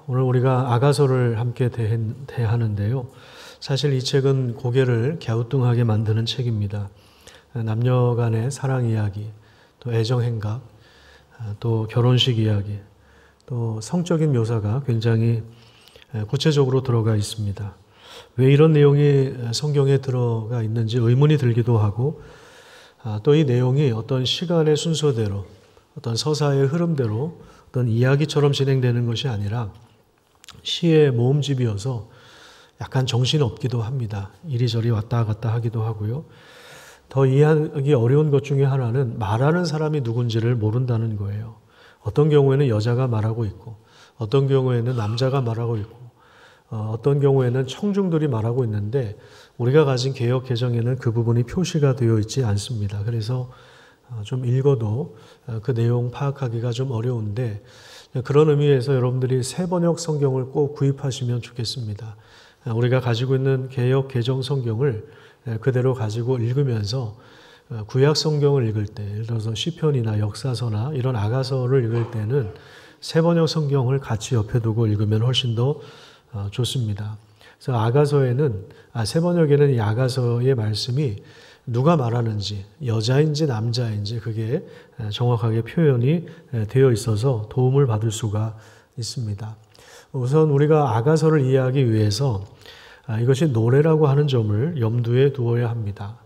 오늘 우리가 아가서를 함께 대하는데요. 사실 이 책은 고개를 갸우뚱하게 만드는 책입니다. 남녀 간의 사랑 이야기, 또 애정 행각, 또 결혼식 이야기, 또 성적인 묘사가 굉장히 구체적으로 들어가 있습니다. 왜 이런 내용이 성경에 들어가 있는지 의문이 들기도 하고, 또 이 내용이 어떤 시간의 순서대로, 어떤 서사의 흐름대로 어떤 이야기처럼 진행되는 것이 아니라 시의 모음집이어서 약간 정신없기도 합니다. 이리저리 왔다 갔다 하기도 하고요. 더 이해하기 어려운 것 중에 하나는 말하는 사람이 누군지를 모른다는 거예요. 어떤 경우에는 여자가 말하고 있고, 어떤 경우에는 남자가 말하고 있고, 어떤 경우에는 청중들이 말하고 있는데 우리가 가진 개역 개정에는 그 부분이 표시가 되어 있지 않습니다. 그래서 좀 읽어도 그 내용 파악하기가 좀 어려운데, 그런 의미에서 여러분들이 새번역 성경을 꼭 구입하시면 좋겠습니다. 우리가 가지고 있는 개역 개정 성경을 그대로 가지고 읽으면서 구약 성경을 읽을 때, 예를 들어서 시편이나 역사서나 이런 아가서를 읽을 때는 새번역 성경을 같이 옆에 두고 읽으면 훨씬 더 좋습니다. 그래서 아가서에는, 새번역에는 이 아가서의 말씀이 누가 말하는지, 여자인지 남자인지 그게 정확하게 표현이 되어 있어서 도움을 받을 수가 있습니다. 우선 우리가 아가서를 이해하기 위해서 이것이 노래라고 하는 점을 염두에 두어야 합니다.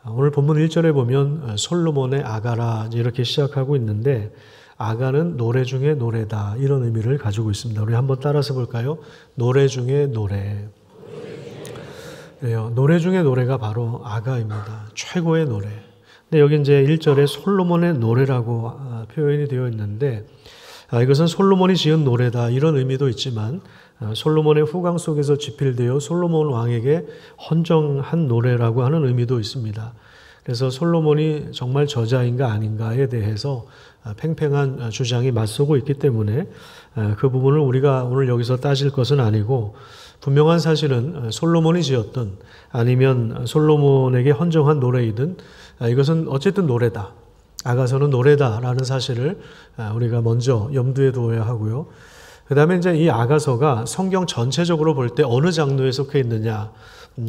오늘 본문 1절에 보면 솔로몬의 아가라 이렇게 시작하고 있는데, 아가는 노래 중에 노래다, 이런 의미를 가지고 있습니다. 우리 한번 따라서 볼까요? 노래 중에 노래. 노래 중에 노래가 바로 아가입니다. 최고의 노래. 근데 여기 이제 1절에 솔로몬의 노래라고 표현이 되어 있는데, 이것은 솔로몬이 지은 노래다, 이런 의미도 있지만, 솔로몬의 후광 속에서 집필되어 솔로몬 왕에게 헌정한 노래라고 하는 의미도 있습니다. 그래서 솔로몬이 정말 저자인가 아닌가에 대해서 팽팽한 주장이 맞서고 있기 때문에 그 부분을 우리가 오늘 여기서 따질 것은 아니고, 분명한 사실은 솔로몬이 지었든 아니면 솔로몬에게 헌정한 노래이든 이것은 어쨌든 노래다. 아가서는 노래다라는 사실을 우리가 먼저 염두에 두어야 하고요. 그 다음에 이제 이 아가서가 성경 전체적으로 볼 때 어느 장르에 속해 있느냐,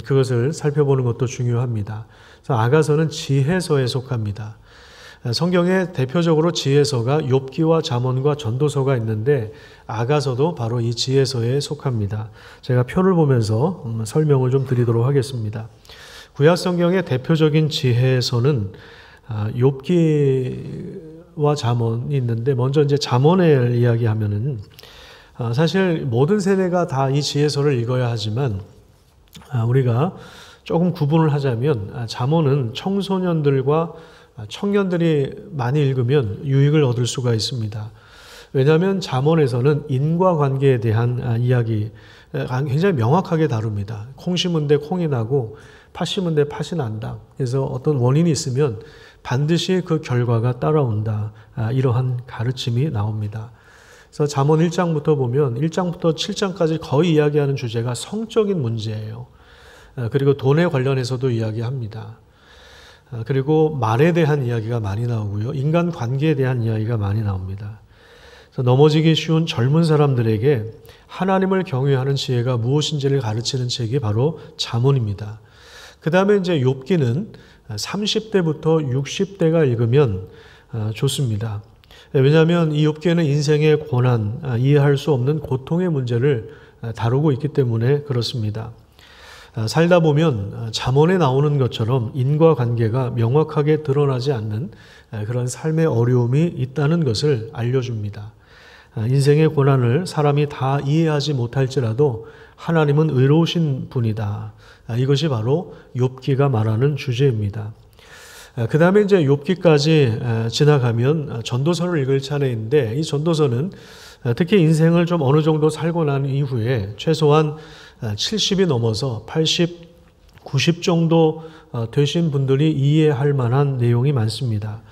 그것을 살펴보는 것도 중요합니다. 그래서 아가서는 지혜서에 속합니다. 성경에 대표적으로 지혜서가 욥기와 잠언과 전도서가 있는데, 아가서도 바로 이 지혜서에 속합니다. 제가 표를 보면서 설명을 좀 드리도록 하겠습니다. 구약 성경의 대표적인 지혜서는 욥기와 잠언이 있는데, 먼저 이제 잠언을 이야기하면은 사실 모든 세대가 다 이 지혜서를 읽어야 하지만 우리가 조금 구분을 하자면, 잠언은 청소년들과 청년들이 많이 읽으면 유익을 얻을 수가 있습니다. 왜냐하면 잠언에서는 인과관계에 대한 이야기 굉장히 명확하게 다룹니다. 콩 심은 데 콩이 나고 팥 심은 데 팥이 난다. 그래서 어떤 원인이 있으면 반드시 그 결과가 따라온다. 이러한 가르침이 나옵니다. 그래서 잠언 1장부터 보면 1장부터 7장까지 거의 이야기하는 주제가 성적인 문제예요. 그리고 돈에 관련해서도 이야기합니다. 그리고 말에 대한 이야기가 많이 나오고요. 인간 관계에 대한 이야기가 많이 나옵니다. 그래서 넘어지기 쉬운 젊은 사람들에게 하나님을 경외하는 지혜가 무엇인지를 가르치는 책이 바로 잠언입니다. 그 다음에 이제 욥기는 30대부터 60대가 읽으면 좋습니다. 왜냐하면 이 욥기에는 인생의 고난, 이해할 수 없는 고통의 문제를 다루고 있기 때문에 그렇습니다. 살다 보면 잠언에 나오는 것처럼 인과관계가 명확하게 드러나지 않는 그런 삶의 어려움이 있다는 것을 알려줍니다. 인생의 고난을 사람이 다 이해하지 못할지라도 하나님은 의로우신 분이다. 이것이 바로 욥기가 말하는 주제입니다. 그 다음에 이제 욥기까지 지나가면 전도서를 읽을 차례인데, 이 전도서는 특히 인생을 좀 어느 정도 살고 난 이후에 최소한 70이 넘어서 80, 90 정도 되신 분들이 이해할 만한 내용이 많습니다.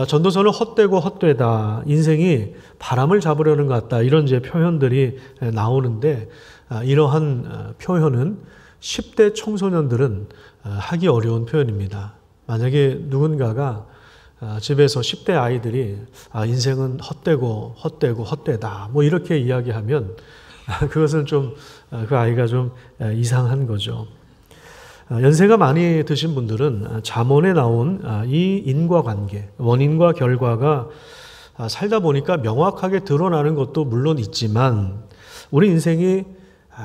전도서는 헛되고 헛되다, 인생이 바람을 잡으려는 것 같다, 이런 이제 표현들이 나오는데, 이러한 표현은 10대 청소년들은 하기 어려운 표현입니다. 만약에 누군가가 집에서 10대 아이들이 인생은 헛되다 뭐 이렇게 이야기하면 그것은 좀 그 아이가 좀 이상한 거죠. 연세가 많이 드신 분들은 잠언에 나온 이 인과관계, 원인과 결과가 살다 보니까 명확하게 드러나는 것도 물론 있지만 우리 인생이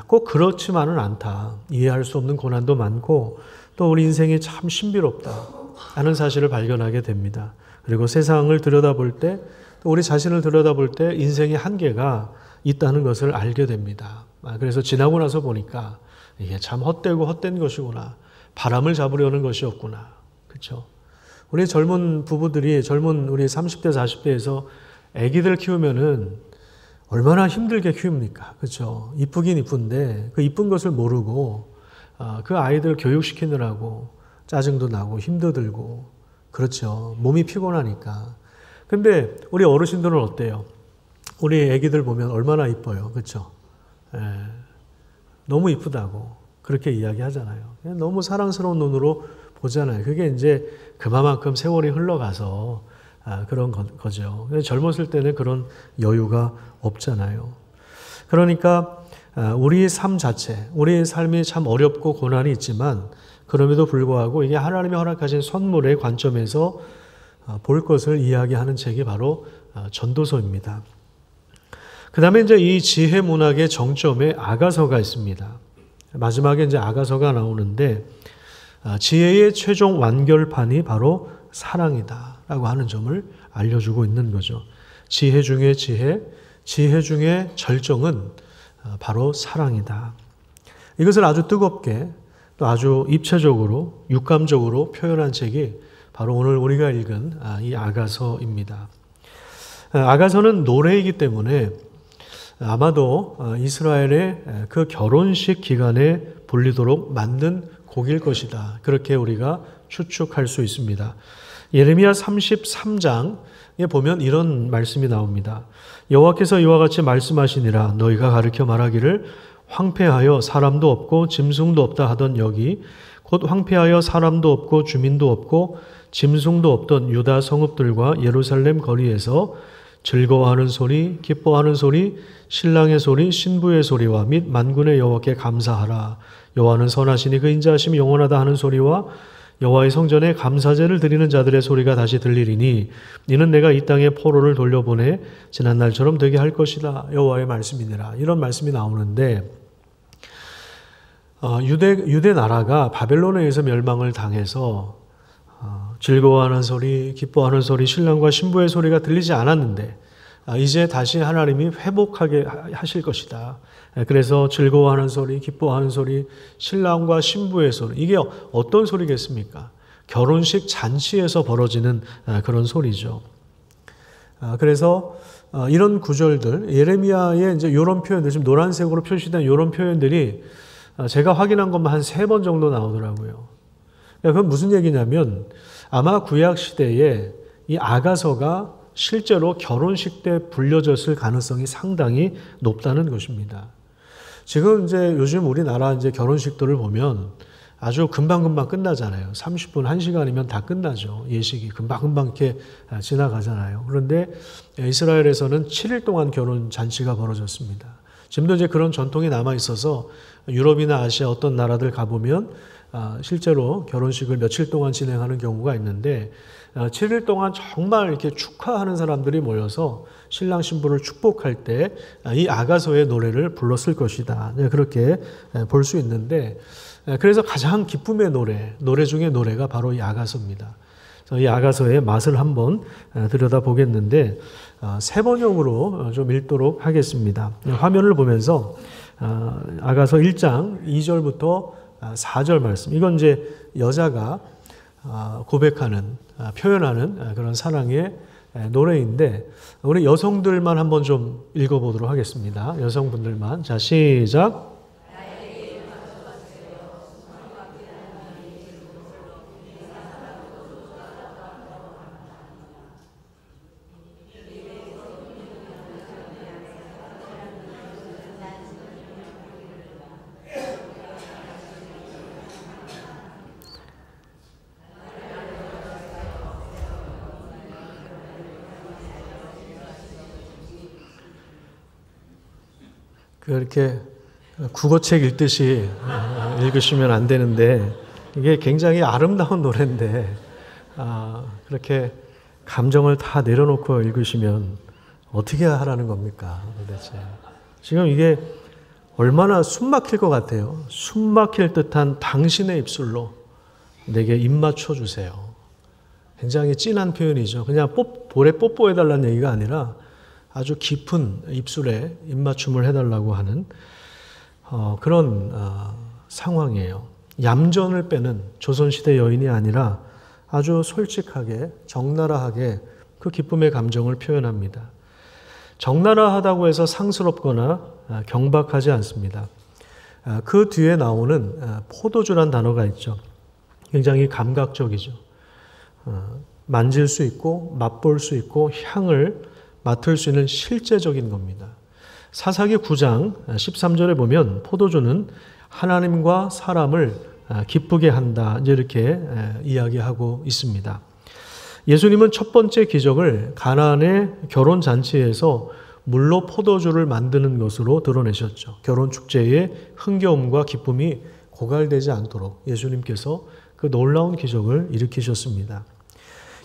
꼭 그렇지만은 않다. 이해할 수 없는 고난도 많고 또 우리 인생이 참 신비롭다 하는 사실을 발견하게 됩니다. 그리고 세상을 들여다볼 때 또 우리 자신을 들여다볼 때 인생의 한계가 있다는 것을 알게 됩니다. 그래서 지나고 나서 보니까 이게 참 헛된 것이구나. 바람을 잡으려는 것이었구나. 그렇죠? 우리 젊은 부부들이 우리 30대 40대에서 아기들 키우면은 얼마나 힘들게 키웁니까? 그렇죠? 이쁘긴 이쁜데 그 이쁜 것을 모르고 그 아이들 교육시키느라고 짜증도 나고 힘도 들고 그렇죠. 몸이 피곤하니까. 근데 우리 어르신들은 어때요? 우리 아기들 보면 얼마나 이뻐요. 그렇죠? 너무 이쁘다고 그렇게 이야기하잖아요. 너무 사랑스러운 눈으로 보잖아요. 그게 이제 그만큼 세월이 흘러가서 그런 거죠. 젊었을 때는 그런 여유가 없잖아요. 그러니까 우리 삶 자체, 우리의 삶이 참 어렵고 고난이 있지만 그럼에도 불구하고 이게 하나님이 허락하신 선물의 관점에서 볼 것을 이야기하는 책이 바로 전도서입니다. 그 다음에 이제 이 지혜 문학의 정점에 아가서가 있습니다. 마지막에 이제 아가서가 나오는데 지혜의 최종 완결판이 바로 사랑이다라고 하는 점을 알려주고 있는 거죠. 지혜 중에 지혜 중에 절정은 바로 사랑이다. 이것을 아주 뜨겁게 또 아주 입체적으로 육감적으로 표현한 책이 바로 오늘 우리가 읽은 이 아가서입니다. 아가서는 노래이기 때문에 아마도 이스라엘의 그 결혼식 기간에 불리도록 만든 곡일 것이다. 그렇게 우리가 추측할 수 있습니다. 예레미야 33장에 보면 이런 말씀이 나옵니다. 여호와께서 이와 같이 말씀하시니라. 너희가 가르쳐 말하기를 황폐하여 사람도 없고 짐승도 없다 하던 여기 곧 황폐하여 사람도 없고 주민도 없고 짐승도 없던 유다 성읍들과 예루살렘 거리에서 즐거워하는 소리, 기뻐하는 소리, 신랑의 소리, 신부의 소리와 및 만군의 여호와께 감사하라. 여호와는 선하시니 그 인자하심이 영원하다 하는 소리와 여호와의 성전에 감사제를 드리는 자들의 소리가 다시 들리리니 이는 내가 이 땅에 포로를 돌려보내 지난날처럼 되게 할 것이다. 여호와의 말씀이니라. 이런 말씀이 나오는데 유대 나라가 바벨론에 의해서 멸망을 당해서 즐거워하는 소리, 기뻐하는 소리, 신랑과 신부의 소리가 들리지 않았는데 이제 다시 하나님이 회복하게 하실 것이다. 그래서 즐거워하는 소리, 기뻐하는 소리, 신랑과 신부의 소리. 이게 어떤 소리겠습니까? 결혼식 잔치에서 벌어지는 그런 소리죠. 그래서 이런 구절들, 예레미야의 이제 이런 표현들, 지금 노란색으로 표시된 이런 표현들이 제가 확인한 것만 한 3번 정도 나오더라고요. 그건 무슨 얘기냐면 아마 구약 시대에 이 아가서가 실제로 결혼식 때 불려졌을 가능성이 상당히 높다는 것입니다. 지금 이제 요즘 우리나라 이제 결혼식들을 보면 아주 금방금방 끝나잖아요. 30분, 1시간이면 다 끝나죠. 예식이 금방금방 이렇게 지나가잖아요. 그런데 이스라엘에서는 7일 동안 결혼 잔치가 벌어졌습니다. 지금도 이제 그런 전통이 남아 있어서 유럽이나 아시아 어떤 나라들 가보면 실제로 결혼식을 며칠 동안 진행하는 경우가 있는데 7일 동안 정말 이렇게 축하하는 사람들이 모여서 신랑 신부를 축복할 때 이 아가서의 노래를 불렀을 것이다. 그렇게 볼 수 있는데 그래서 가장 기쁨의 노래 중에 노래가 바로 이 아가서입니다. 이 아가서의 맛을 한번 들여다보겠는데 3번역으로 좀 읽도록 하겠습니다. 화면을 보면서 아가서 1장 2절부터 4절 말씀. 이건 이제 여자가 고백하는, 표현하는 그런 사랑의 노래인데 우리 여성들만 한번 좀 읽어보도록 하겠습니다. 여성분들만. 자, 시작. 그렇게 국어책 읽듯이 읽으시면 안 되는데 이게 굉장히 아름다운 노래인데 그렇게 감정을 다 내려놓고 읽으시면 어떻게 하라는 겁니까 도대체. 지금 이게 얼마나 숨 막힐 것 같아요. 숨 막힐 듯한 당신의 입술로 내게 입 맞춰 주세요. 굉장히 진한 표현이죠. 그냥 볼에 뽀뽀해달라는 얘기가 아니라 아주 깊은 입술에 입맞춤을 해달라고 하는 그런 상황이에요. 얌전을 빼는 조선시대 여인이 아니라 아주 솔직하게 적나라하게 그 기쁨의 감정을 표현합니다. 적나라하다고 해서 상스럽거나 경박하지 않습니다. 그 뒤에 나오는 포도주란 단어가 있죠. 굉장히 감각적이죠. 만질 수 있고 맛볼 수 있고 향을 맡을 수 있는 실제적인 겁니다. 사사기 9장 13절에 보면 포도주는 하나님과 사람을 기쁘게 한다. 이렇게 이야기하고 있습니다. 예수님은 첫 번째 기적을 가나안의 결혼 잔치에서 물로 포도주를 만드는 것으로 드러내셨죠. 결혼 축제의 흥겨움과 기쁨이 고갈되지 않도록 예수님께서 그 놀라운 기적을 일으키셨습니다.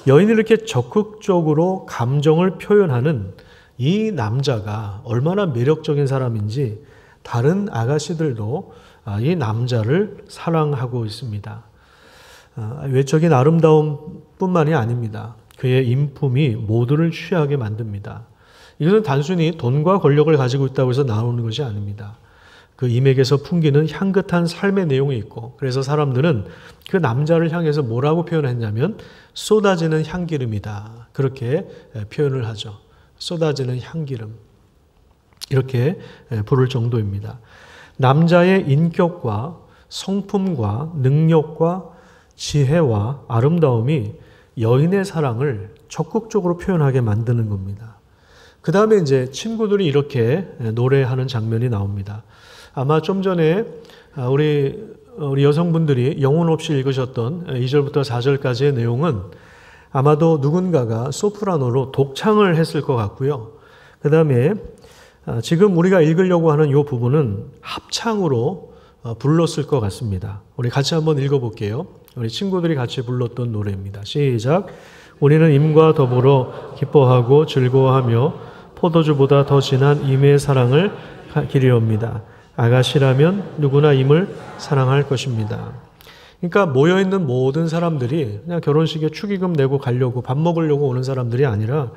여인이 이렇게 적극적으로 감정을 표현하는 이 남자가 얼마나 매력적인 사람인지 다른 아가씨들도 이 남자를 사랑하고 있습니다. 외적인 아름다움뿐만이 아닙니다. 그의 인품이 모두를 취하게 만듭니다. 이것은 단순히 돈과 권력을 가지고 있다고 해서 나오는 것이 아닙니다. 그 임에게서 풍기는 향긋한 삶의 내용이 있고 그래서 사람들은 그 남자를 향해서 뭐라고 표현했냐면 쏟아지는 향기름이다. 그렇게 표현을 하죠. 쏟아지는 향기름. 이렇게 부를 정도입니다. 남자의 인격과 성품과 능력과 지혜와 아름다움이 여인의 사랑을 적극적으로 표현하게 만드는 겁니다. 그 다음에 이제 친구들이 이렇게 노래하는 장면이 나옵니다. 아마 좀 전에 우리 여성분들이 영혼 없이 읽으셨던 2절부터 4절까지의 내용은 아마도 누군가가 소프라노로 독창을 했을 것 같고요. 그 다음에 지금 우리가 읽으려고 하는 이 부분은 합창으로 불렀을 것 같습니다. 우리 같이 한번 읽어볼게요. 우리 친구들이 같이 불렀던 노래입니다. 시작. 우리는 임과 더불어 기뻐하고 즐거워하며 포도주보다 더 진한 임의 사랑을 기리옵니다. 아가씨라면 누구나 임을 사랑할 것입니다. 그러니까 모여있는 모든 사람들이 그냥 결혼식에 축의금 내고 가려고 밥 먹으려고 오는 사람들이 아니라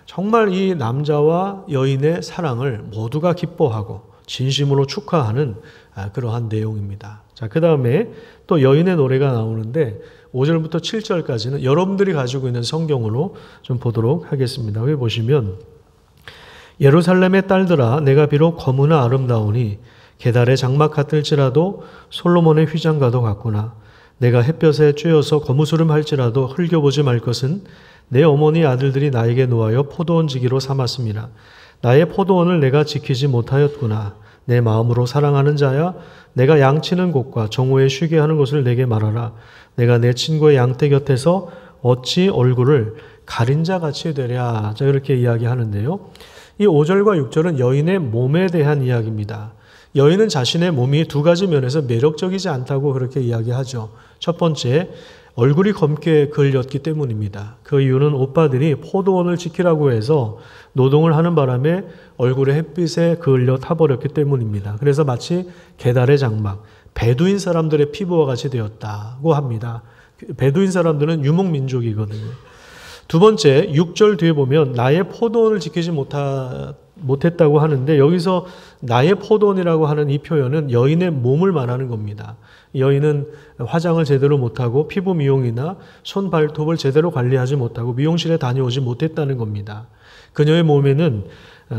정말 이 남자와 여인의 사랑을 모두가 기뻐하고 진심으로 축하하는 그러한 내용입니다. 자, 그 다음에 또 여인의 노래가 나오는데 5절부터 7절까지는 여러분들이 가지고 있는 성경으로 좀 보도록 하겠습니다. 여기 보시면 예루살렘의 딸들아 내가 비록 거무나 아름다우니 게달의 장막 같을지라도 솔로몬의 휘장과도 같구나. 내가 햇볕에 쬐어서 거무스름할지라도 흘겨보지 말 것은 내 어머니 아들들이 나에게 놓아여 포도원 지기로 삼았습니다. 나의 포도원을 내가 지키지 못하였구나. 내 마음으로 사랑하는 자야 내가 양치는 곳과 정오에 쉬게 하는 곳을 내게 말하라. 내가 내 친구의 양떼 곁에서 어찌 얼굴을 가린 자같이 되랴. 자, 이렇게 이야기하는데요. 이 5절과 6절은 여인의 몸에 대한 이야기입니다. 여인은 자신의 몸이 두 가지 면에서 매력적이지 않다고 그렇게 이야기하죠. 첫 번째, 얼굴이 검게 그을렸기 때문입니다. 그 이유는 오빠들이 포도원을 지키라고 해서 노동을 하는 바람에 얼굴에 햇빛에 그을려 타버렸기 때문입니다. 그래서 마치 게달의 장막, 베두인 사람들의 피부와 같이 되었다고 합니다. 베두인 사람들은 유목민족이거든요. 두 번째, 6절 뒤에 보면 나의 포도원을 지키지 못했다고 하는데 여기서 나의 포도원이라고 하는 이 표현은 여인의 몸을 말하는 겁니다. 여인은 화장을 제대로 못하고 피부 미용이나 손 발톱을 제대로 관리하지 못하고 미용실에 다녀오지 못했다는 겁니다. 그녀의 몸에는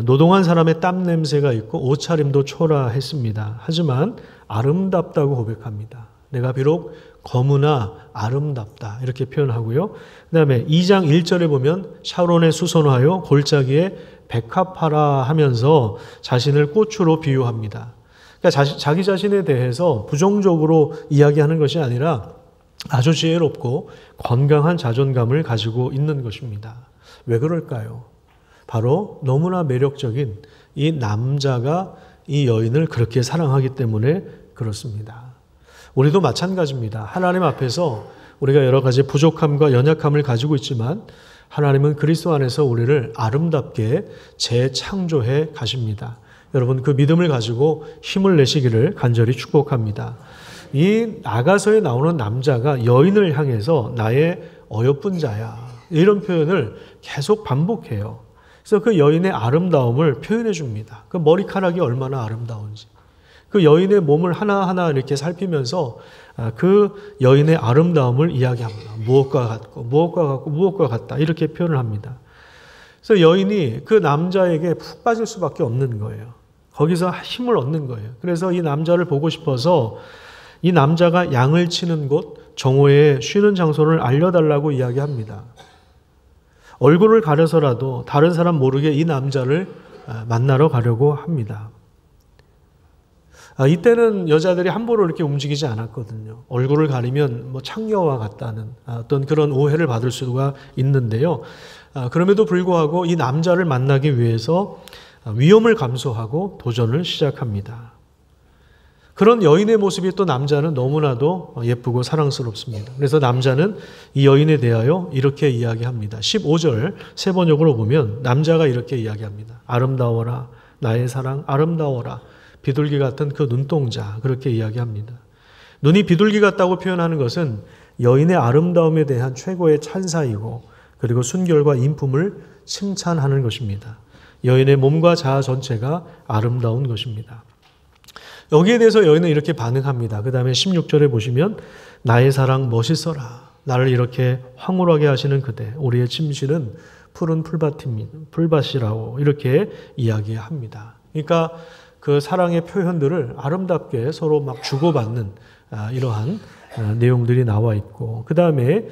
노동한 사람의 땀 냄새가 있고 옷차림도 초라했습니다. 하지만 아름답다고 고백합니다. 내가 비록 거무나 아름답다 이렇게 표현하고요. 그 다음에 2장 1절에 보면 샤론에 수선하여 골짜기에 백합하라 하면서 자신을 꽃으로 비유합니다. 그러니까 자기 자신에 대해서 부정적으로 이야기하는 것이 아니라 아주 지혜롭고 건강한 자존감을 가지고 있는 것입니다. 왜 그럴까요? 바로 너무나 매력적인 이 남자가 이 여인을 그렇게 사랑하기 때문에 그렇습니다. 우리도 마찬가지입니다. 하나님 앞에서 우리가 여러 가지 부족함과 연약함을 가지고 있지만 하나님은 그리스도 안에서 우리를 아름답게 재창조해 가십니다. 여러분 그 믿음을 가지고 힘을 내시기를 간절히 축복합니다. 이 아가서에 나오는 남자가 여인을 향해서 나의 어여쁜 자야 이런 표현을 계속 반복해요. 그래서 그 여인의 아름다움을 표현해 줍니다. 그 머리카락이 얼마나 아름다운지 그 여인의 몸을 하나하나 이렇게 살피면서 그 여인의 아름다움을 이야기합니다. 무엇과 같고 무엇과 같고 무엇과 같다 이렇게 표현을 합니다. 그래서 여인이 그 남자에게 푹 빠질 수밖에 없는 거예요. 거기서 힘을 얻는 거예요. 그래서 이 남자를 보고 싶어서 이 남자가 양을 치는 곳 정오에 쉬는 장소를 알려달라고 이야기합니다. 얼굴을 가려서라도 다른 사람 모르게 이 남자를 만나러 가려고 합니다. 이때는 여자들이 함부로 이렇게 움직이지 않았거든요. 얼굴을 가리면 창녀와 같다는 어떤 그런 오해를 받을 수가 있는데요. 그럼에도 불구하고 이 남자를 만나기 위해서 위험을 감수하고 도전을 시작합니다. 그런 여인의 모습이 또 남자는 너무나도 예쁘고 사랑스럽습니다. 그래서 남자는 이 여인에 대하여 이렇게 이야기합니다. 15절 세 번역으로 보면 남자가 이렇게 이야기합니다. 아름다워라 나의 사랑 아름다워라 비둘기 같은 그 눈동자 그렇게 이야기합니다. 눈이 비둘기 같다고 표현하는 것은 여인의 아름다움에 대한 최고의 찬사이고 그리고 순결과 인품을 칭찬하는 것입니다. 여인의 몸과 자아 전체가 아름다운 것입니다. 여기에 대해서 여인은 이렇게 반응합니다. 그 다음에 16절에 보시면 나의 사랑 멋있어라. 나를 이렇게 황홀하게 하시는 그대. 우리의 침실은 푸른 풀밭이라고 이렇게 이야기합니다. 그러니까 그 사랑의 표현들을 아름답게 서로 막 주고받는 이러한 내용들이 나와 있고 그 다음에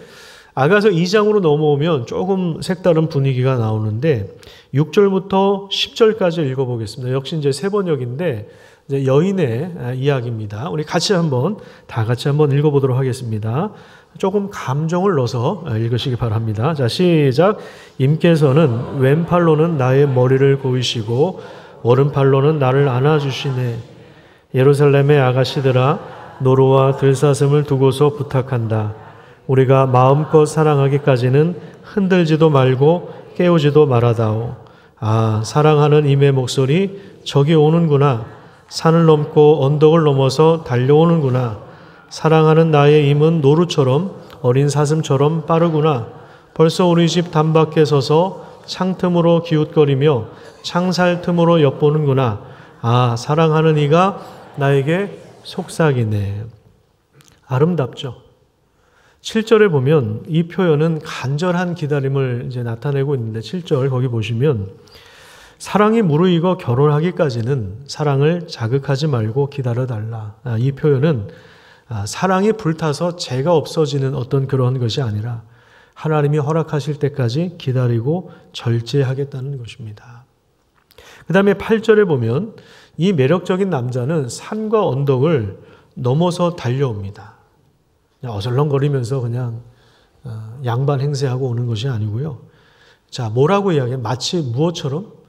아가서 2장으로 넘어오면 조금 색다른 분위기가 나오는데 6절부터 10절까지 읽어보겠습니다. 역시 이제 세 번역인데 이제 여인의 이야기입니다. 우리 다 같이 한번 읽어보도록 하겠습니다. 조금 감정을 넣어서 읽으시기 바랍니다. 자, 시작. 임께서는 왼팔로는 나의 머리를 고이시고 오른팔로는 나를 안아주시네. 예루살렘의 아가씨들아 노루와 들사슴을 두고서 부탁한다. 우리가 마음껏 사랑하기까지는 흔들지도 말고 깨우지도 말아다오. 아, 사랑하는 임의 목소리 저기 오는구나. 산을 넘고 언덕을 넘어서 달려오는구나. 사랑하는 나의 임은 노루처럼 어린 사슴처럼 빠르구나. 벌써 우리 집 단밖에 서서 창틈으로 기웃거리며 창살 틈으로 엿보는구나. 아, 사랑하는 이가 나에게 속삭이네. 아름답죠? 7절에 보면 이 표현은 간절한 기다림을 이제 나타내고 있는데 7절 거기 보시면 사랑이 무르익어 결혼하기까지는 사랑을 자극하지 말고 기다려달라. 이 표현은 사랑이 불타서 죄가 없어지는 어떤 그런 것이 아니라 하나님이 허락하실 때까지 기다리고 절제하겠다는 것입니다. 그 다음에 8절에 보면 이 매력적인 남자는 산과 언덕을 넘어서 달려옵니다. 그냥 어슬렁거리면서 그냥 양반 행세하고 오는 것이 아니고요. 자, 뭐라고 이야기해요? 마치 무엇처럼?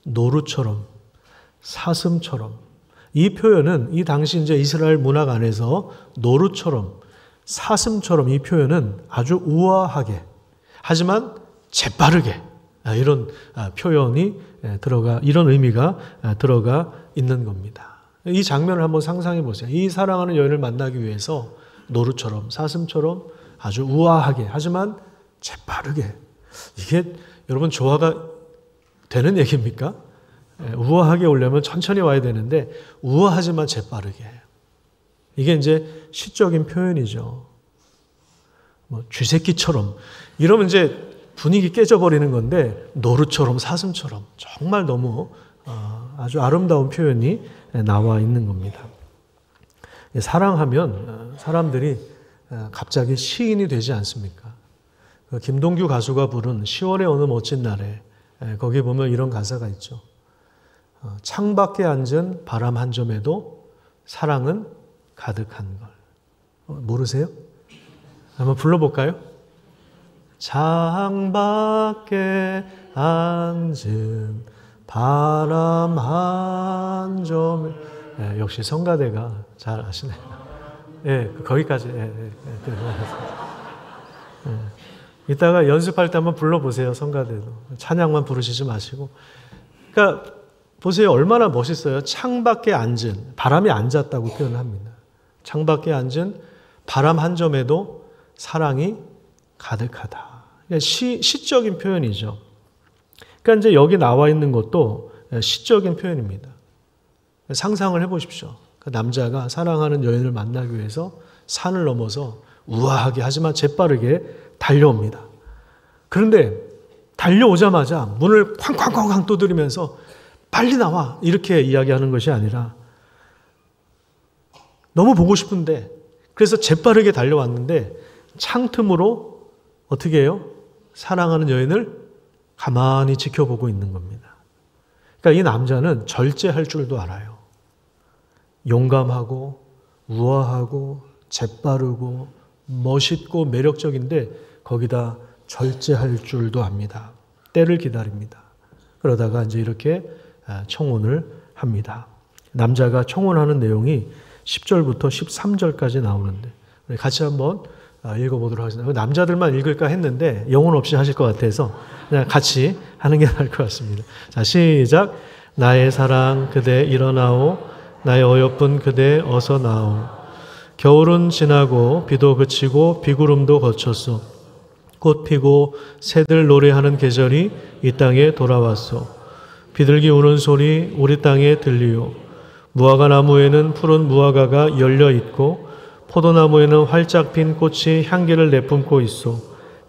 노루처럼, 사슴처럼. 이 표현은 이 당시 이제 이스라엘 문학 안에서 노루처럼, 사슴처럼 이 표현은 아주 우아하게, 하지만 재빠르게 이런 표현이 이런 의미가 들어가 있는 겁니다. 이 장면을 한번 상상해 보세요. 이 사랑하는 여인을 만나기 위해서 노루처럼, 사슴처럼 아주 우아하게, 하지만 재빠르게. 이게 여러분 조화가 되는 얘기입니까? 우아하게 오려면 천천히 와야 되는데 우아하지만 재빠르게. 이게 이제 시적인 표현이죠. 쥐새끼처럼 이러면 이제 분위기 깨져버리는 건데 노루처럼 사슴처럼 정말 너무 아주 아름다운 표현이 나와 있는 겁니다. 사랑하면 사람들이 갑자기 시인이 되지 않습니까? 김동규 가수가 부른 10월의 어느 멋진 날에 거기에 보면 이런 가사가 있죠. 창밖에 앉은 바람 한 점에도 사랑은 가득한 걸. 모르세요? 한번 불러볼까요? 창밖에 앉은 바람 한 점에. 역시 성가대가 잘 아시네요. 거기까지. 이따가 연습할 때 한번 불러보세요. 성가대도. 찬양만 부르시지 마시고. 그러니까 보세요. 얼마나 멋있어요. 창밖에 앉은, 바람이 앉았다고 표현합니다. 창밖에 앉은 바람 한 점에도 사랑이 가득하다. 시적인 표현이죠. 그러니까 이제 여기 나와 있는 것도 시적인 표현입니다. 상상을 해보십시오. 그 남자가 사랑하는 여인을 만나기 위해서 산을 넘어서 우아하게 하지만 재빠르게 달려옵니다. 그런데 달려오자마자 문을 쾅쾅쾅쾅 두드리면서 빨리 나와 이렇게 이야기하는 것이 아니라 너무 보고 싶은데 그래서 재빠르게 달려왔는데 창틈으로 어떻게 해요? 사랑하는 여인을 가만히 지켜보고 있는 겁니다. 그러니까 이 남자는 절제할 줄도 알아요. 용감하고 우아하고 재빠르고 멋있고 매력적인데 거기다 절제할 줄도 압니다. 때를 기다립니다. 그러다가 이제 이렇게 청혼을 합니다. 남자가 청혼하는 내용이 10절부터 13절까지 나오는데 우리 같이 한번 읽어보도록 하겠습니다. 남자들만 읽을까 했는데 영혼 없이 하실 것 같아서 그냥 같이 하는 게 나을 것 같습니다. 자, 시작. 나의 사랑 그대 일어나오, 나의 어여쁜 그대 어서 나오. 겨울은 지나고 비도 그치고 비구름도 거쳤소. 꽃 피고 새들 노래하는 계절이 이 땅에 돌아왔소. 비둘기 우는 소리 우리 땅에 들리오. 무화과 나무에는 푸른 무화과가 열려 있고 포도나무에는 활짝 핀 꽃이 향기를 내뿜고 있소.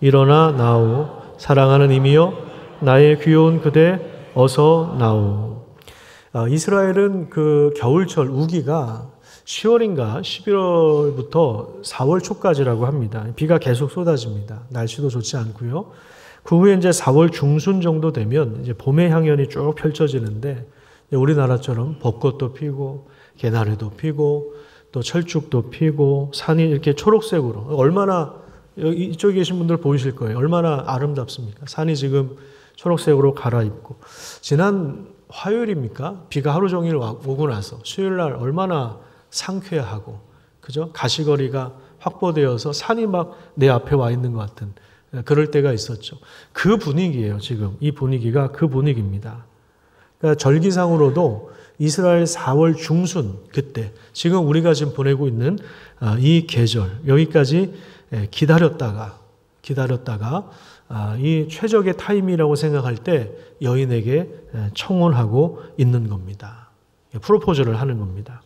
일어나 나오. 사랑하는 이미여 나의 귀여운 그대 어서 나오. 이스라엘은 그 겨울철 우기가 10월인가 11월부터 4월 초까지라고 합니다. 비가 계속 쏟아집니다. 날씨도 좋지 않고요. 그 후에 이제 4월 중순 정도 되면 이제 봄의 향연이 쭉 펼쳐지는데 우리나라처럼 벚꽃도 피고 개나리도 피고 또 철쭉도 피고 산이 이렇게 초록색으로 얼마나 이쪽에 계신 분들 보이실 거예요. 얼마나 아름답습니까? 산이 지금 초록색으로 갈아입고 지난 화요일입니까? 비가 하루 종일 오고 나서 수요일 날 얼마나 상쾌하고 그죠? 가시거리가 확보되어서 산이 막 내 앞에 와 있는 것 같은 그럴 때가 있었죠. 그 분위기예요. 지금 이 분위기가 그 분위기입니다. 그러니까 절기상으로도 이스라엘 4월 중순 그때 지금 우리가 지금 보내고 있는 이 계절 여기까지 기다렸다가 이 최적의 타임이라고 생각할 때 여인에게 청혼하고 있는 겁니다. 프로포즈를 하는 겁니다.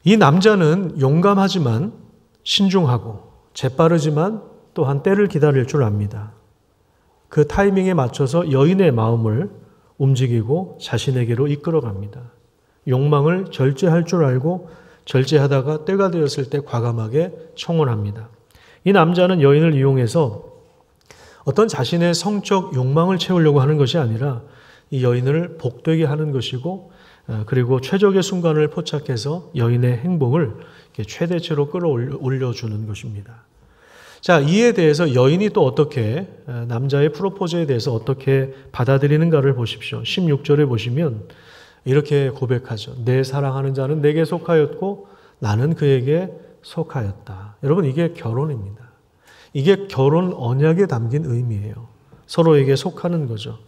이 남자는 용감하지만 신중하고 재빠르지만 또한 때를 기다릴 줄 압니다. 그 타이밍에 맞춰서 여인의 마음을 움직이고 자신에게로 이끌어갑니다. 욕망을 절제할 줄 알고 절제하다가 때가 되었을 때 과감하게 청혼합니다. 이 남자는 여인을 이용해서 어떤 자신의 성적 욕망을 채우려고 하는 것이 아니라 이 여인을 복되게 하는 것이고 그리고 최적의 순간을 포착해서 여인의 행복을 최대치로 끌어올려주는 것입니다. 자, 이에 대해서 여인이 또 어떻게 남자의 프로포즈에 대해서 어떻게 받아들이는가를 보십시오. 16절에 보시면 이렇게 고백하죠. 내 사랑하는 자는 내게 속하였고 나는 그에게 속하였다. 여러분 이게 결혼입니다. 이게 결혼 언약에 담긴 의미예요. 서로에게 속하는 거죠.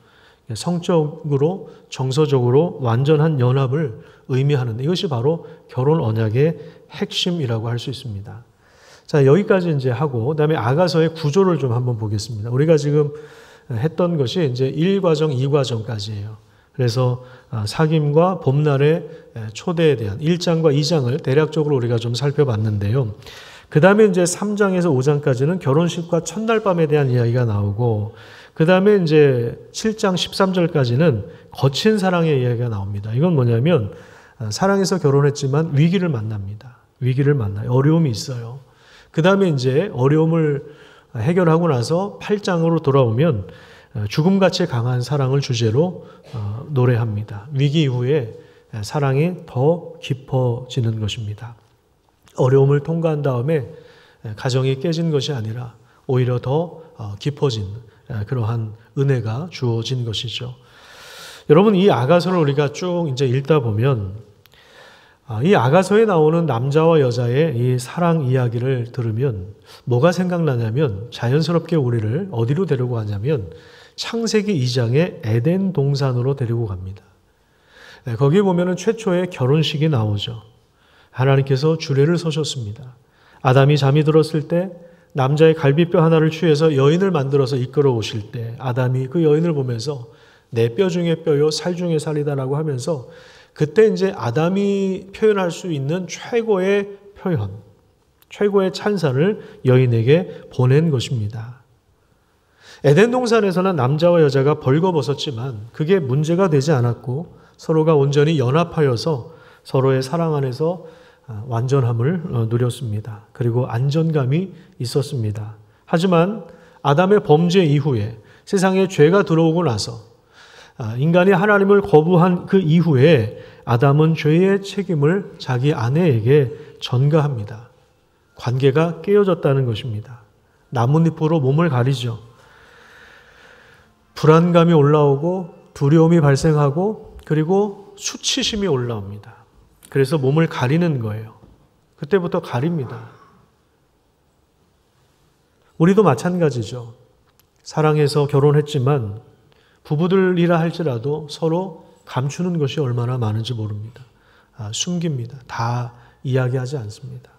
성적으로 정서적으로 완전한 연합을 의미하는 이것이 바로 결혼 언약의 핵심이라고 할 수 있습니다. 자, 여기까지 이제 하고 그다음에 아가서의 구조를 좀 한번 보겠습니다. 우리가 지금 했던 것이 이제 1과정, 2과정까지예요. 그래서 사귐과 봄날의 초대에 대한 1장과 2장을 대략적으로 우리가 좀 살펴봤는데요. 그 다음에 이제 3장에서 5장까지는 결혼식과 첫날 밤에 대한 이야기가 나오고 그 다음에 이제 7장 13절까지는 거친 사랑의 이야기가 나옵니다. 이건 뭐냐면 사랑해서 결혼했지만 위기를 만납니다. 위기를 만나요. 어려움이 있어요. 그 다음에 이제 어려움을 해결하고 나서 8장으로 돌아오면 죽음같이 강한 사랑을 주제로 노래합니다. 위기 이후에 사랑이 더 깊어지는 것입니다. 어려움을 통과한 다음에 가정이 깨진 것이 아니라 오히려 더 깊어진 그러한 은혜가 주어진 것이죠. 여러분, 이 아가서를 우리가 쭉 이제 읽다 보면 이 아가서에 나오는 남자와 여자의 이 사랑 이야기를 들으면 뭐가 생각나냐면 자연스럽게 우리를 어디로 데리고 가냐면 창세기 2장의 에덴 동산으로 데리고 갑니다. 거기에 보면은 최초의 결혼식이 나오죠. 하나님께서 주례를 서셨습니다. 아담이 잠이 들었을 때 남자의 갈비뼈 하나를 취해서 여인을 만들어서 이끌어 오실 때 아담이 그 여인을 보면서 내 뼈 중에 뼈요 살 중에 살이다라고 하면서 그때 이제 아담이 표현할 수 있는 최고의 표현, 최고의 찬사를 여인에게 보낸 것입니다. 에덴 동산에서는 남자와 여자가 벌거벗었지만 그게 문제가 되지 않았고 서로가 온전히 연합하여서 서로의 사랑 안에서 완전함을 누렸습니다. 그리고 안전감이 있었습니다. 하지만 아담의 범죄 이후에 세상에 죄가 들어오고 나서 인간이 하나님을 거부한 그 이후에 아담은 죄의 책임을 자기 아내에게 전가합니다. 관계가 깨어졌다는 것입니다. 나뭇잎으로 몸을 가리죠. 불안감이 올라오고 두려움이 발생하고 그리고 수치심이 올라옵니다. 그래서 몸을 가리는 거예요. 그때부터 가립니다. 우리도 마찬가지죠. 사랑해서 결혼했지만 부부들이라 할지라도 서로 감추는 것이 얼마나 많은지 모릅니다. 숨깁니다. 다 이야기하지 않습니다.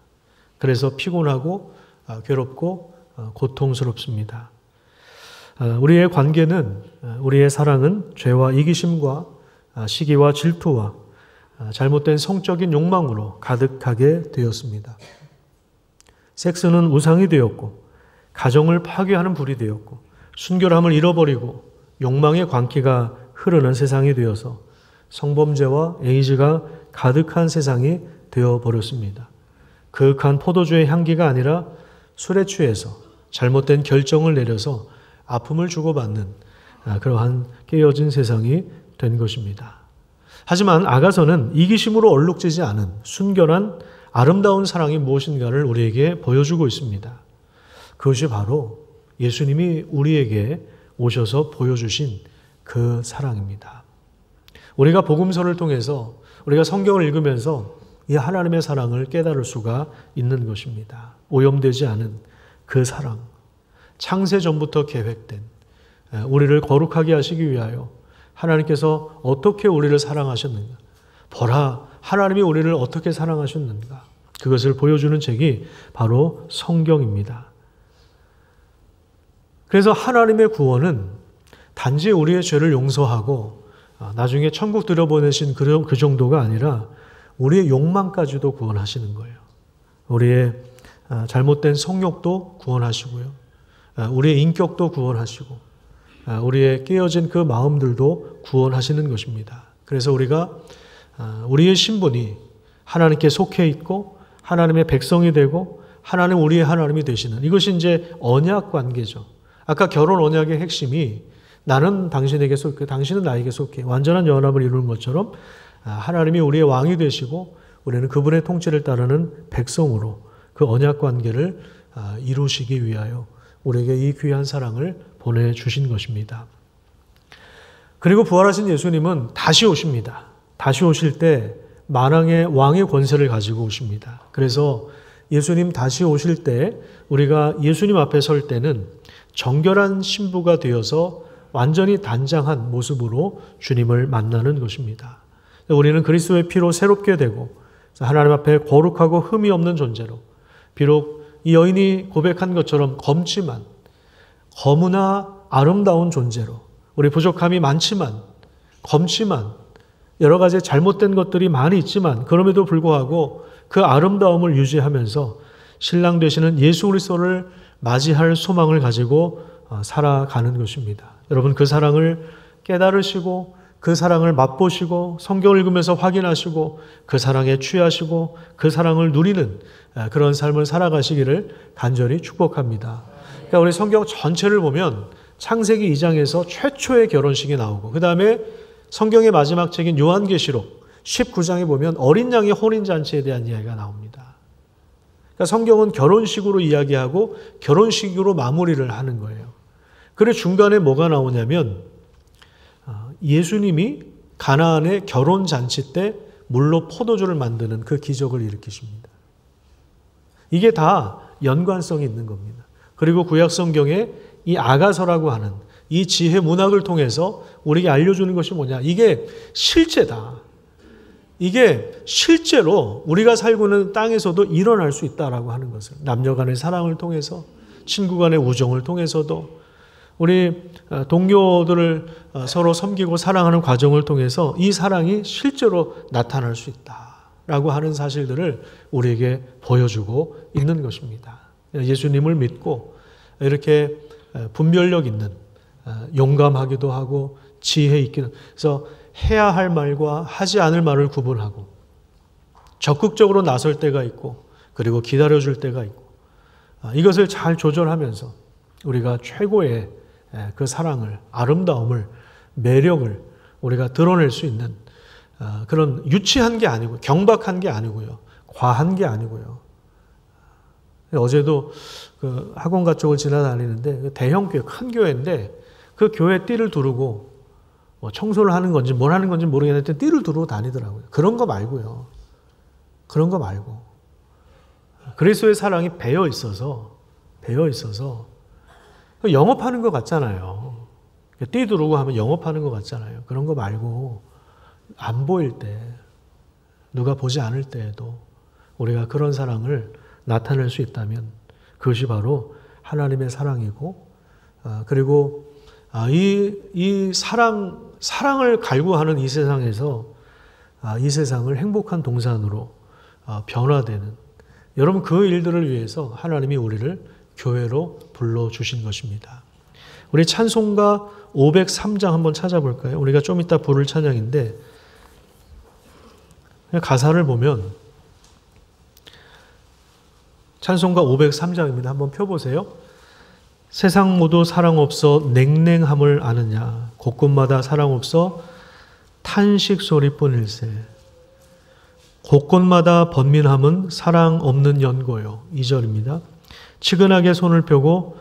그래서 피곤하고 괴롭고 고통스럽습니다. 우리의 관계는, 우리의 사랑은 죄와 이기심과 시기와 질투와 잘못된 성적인 욕망으로 가득하게 되었습니다. 섹스는 우상이 되었고 가정을 파괴하는 불이 되었고 순결함을 잃어버리고 욕망의 광기가 흐르는 세상이 되어서 성범죄와 에이즈가 가득한 세상이 되어버렸습니다. 그윽한 포도주의 향기가 아니라 술에 취해서 잘못된 결정을 내려서 아픔을 주고받는 그러한 깨어진 세상이 된 것입니다. 하지만 아가서는 이기심으로 얼룩지지 않은 순결한 아름다운 사랑이 무엇인가를 우리에게 보여주고 있습니다. 그것이 바로 예수님이 우리에게 오셔서 보여주신 그 사랑입니다. 우리가 복음서를 통해서 우리가 성경을 읽으면서 이 하나님의 사랑을 깨달을 수가 있는 것입니다. 오염되지 않은 그 사랑, 창세 전부터 계획된 우리를 거룩하게 하시기 위하여 하나님께서 어떻게 우리를 사랑하셨는가? 보라, 하나님이 우리를 어떻게 사랑하셨는가? 그것을 보여주는 책이 바로 성경입니다. 그래서 하나님의 구원은 단지 우리의 죄를 용서하고 나중에 천국 들여보내신 그 정도가 아니라 우리의 욕망까지도 구원하시는 거예요. 우리의 잘못된 성욕도 구원하시고요. 우리의 인격도 구원하시고 우리의 깨어진 그 마음들도 구원하시는 것입니다. 그래서 우리가 우리의 신분이 하나님께 속해 있고 하나님의 백성이 되고 하나님 우리의 하나님이 되시는 이것이 이제 언약 관계죠. 아까 결혼 언약의 핵심이 나는 당신에게 속해, 당신은 나에게 속해 완전한 연합을 이루는 것처럼 하나님이 우리의 왕이 되시고 우리는 그분의 통치를 따르는 백성으로 그 언약 관계를 이루시기 위하여 우리에게 이 귀한 사랑을 보내주신 것입니다. 그리고 부활하신 예수님은 다시 오십니다. 다시 오실 때 만왕의 왕의 권세를 가지고 오십니다. 그래서 예수님 다시 오실 때 우리가 예수님 앞에 설 때는 정결한 신부가 되어서 완전히 단장한 모습으로 주님을 만나는 것입니다. 우리는 그리스도의 피로 새롭게 되고 하나님 앞에 거룩하고 흠이 없는 존재로 비록 이 여인이 고백한 것처럼 검지만 거무나 아름다운 존재로 우리 부족함이 많지만 검지만 여러 가지 잘못된 것들이 많이 있지만 그럼에도 불구하고 그 아름다움을 유지하면서 신랑 되시는 예수 그리스도를 맞이할 소망을 가지고 살아가는 것입니다. 여러분 그 사랑을 깨달으시고 그 사랑을 맛보시고 성경을 읽으면서 확인하시고 그 사랑에 취하시고 그 사랑을 누리는 그런 삶을 살아가시기를 간절히 축복합니다. 그러니까 우리 성경 전체를 보면 창세기 2장에서 최초의 결혼식이 나오고 그 다음에 성경의 마지막 책인 요한계시록 19장에 보면 어린 양의 혼인잔치에 대한 이야기가 나옵니다. 그러니까 성경은 결혼식으로 이야기하고 결혼식으로 마무리를 하는 거예요. 그래 중간에 뭐가 나오냐면 예수님이 가나안의 결혼잔치 때 물로 포도주를 만드는 그 기적을 일으키십니다. 이게 다 연관성이 있는 겁니다. 그리고 구약 성경에 이 아가서라고 하는 이 지혜 문학을 통해서 우리에게 알려주는 것이 뭐냐? 이게 실제다. 이게 실제로 우리가 살고 있는 땅에서도 일어날 수 있다라고 하는 것을, 남녀 간의 사랑을 통해서, 친구 간의 우정을 통해서도, 우리 동료들을 서로 섬기고 사랑하는 과정을 통해서 이 사랑이 실제로 나타날 수 있다라고 하는 사실들을 우리에게 보여주고 있는 것입니다. 예수님을 믿고 이렇게 분별력 있는, 용감하기도 하고 지혜 있기는, 그래서 해야 할 말과 하지 않을 말을 구분하고 적극적으로 나설 때가 있고 그리고 기다려줄 때가 있고, 이것을 잘 조절하면서 우리가 최고의 그 사랑을, 아름다움을, 매력을 우리가 드러낼 수 있는 그런 유치한 게 아니고 경박한 게 아니고요, 과한 게 아니고요. 어제도 그 학원가 쪽을 지나다니는데 대형 교회, 큰 교회인데 그 교회 띠를 두르고 뭐 청소를 하는 건지 뭘 하는 건지 모르겠는데 띠를 두르고 다니더라고요. 그런 거 말고요. 그런 거 말고 그리스도의 사랑이 배어 있어서 영업하는 것 같잖아요. 띠 두르고 하면 영업하는 것 같잖아요. 그런 거 말고 안 보일 때, 누가 보지 않을 때에도 우리가 그런 사랑을 나타낼 수 있다면 그것이 바로 하나님의 사랑이고, 그리고 이 사랑을 갈구하는 이 세상에서 이 세상을 행복한 동산으로 변화되는, 여러분 그 일들을 위해서 하나님이 우리를 교회로 불러주신 것입니다. 우리 찬송가 503장 한번 찾아볼까요? 우리가 좀 이따 부를 찬양인데 가사를 보면 찬송가 503장입니다. 한번 펴보세요. 세상 모두 사랑 없어 냉랭함을 아느냐, 곳곳마다 사랑 없어 탄식 소리뿐일세. 곳곳마다 번민함은 사랑 없는 연고요. 2절입니다. 치근하게 손을 펴고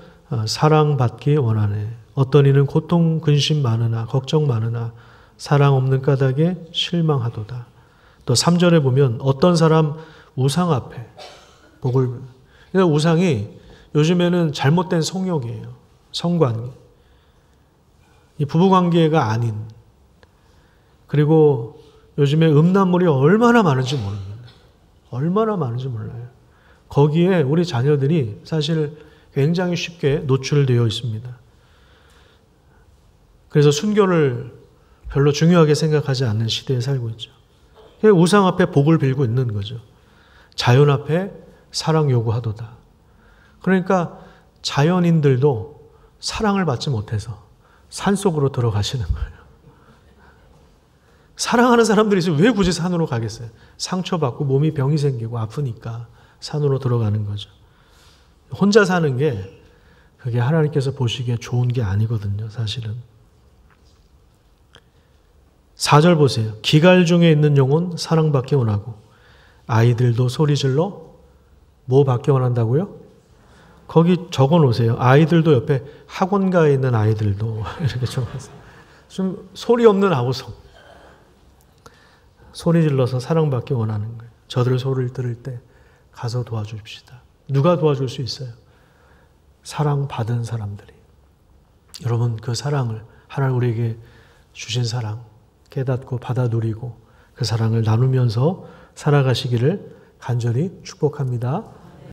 사랑받기 원하네. 어떤 이는 고통 근심 많으나 걱정 많으나 사랑 없는 까닭에 실망하도다. 또 3절에 보면 어떤 사람 우상 앞에 복을, 그러니까 우상이 요즘에는 잘못된 성욕이에요. 성관계. 이 부부관계가 아닌, 그리고 요즘에 음란물이 얼마나 많은지 모릅니다. 얼마나 많은지 몰라요. 거기에 우리 자녀들이 사실 굉장히 쉽게 노출되어 있습니다. 그래서 순교를 별로 중요하게 생각하지 않는 시대에 살고 있죠. 우상 앞에 복을 빌고 있는 거죠. 자연 앞에 사랑 요구하도다. 그러니까 자연인들도 사랑을 받지 못해서 산속으로 들어가시는 거예요. 사랑하는 사람들이 있으면 왜 굳이 산으로 가겠어요? 상처받고 몸이 병이 생기고 아프니까 산으로 들어가는 거죠. 혼자 사는 게 그게 하나님께서 보시기에 좋은 게 아니거든요, 사실은. 4절 보세요. 기갈 중에 있는 영혼 사랑받기 원하고 아이들도 소리질러 뭐 받기 원한다고요? 거기 적어 놓으세요. 아이들도 옆에 학원가에 있는 아이들도 이렇게 적어놓으세요. 좀 소리 없는 아우성. 소리 질러서 사랑받기 원하는 거예요. 저들 소리를 들을 때 가서 도와줍시다. 누가 도와줄 수 있어요? 사랑받은 사람들이. 여러분 그 사랑을, 하나님 우리에게 주신 사랑 깨닫고 받아 누리고 그 사랑을 나누면서 살아가시기를 간절히 축복합니다.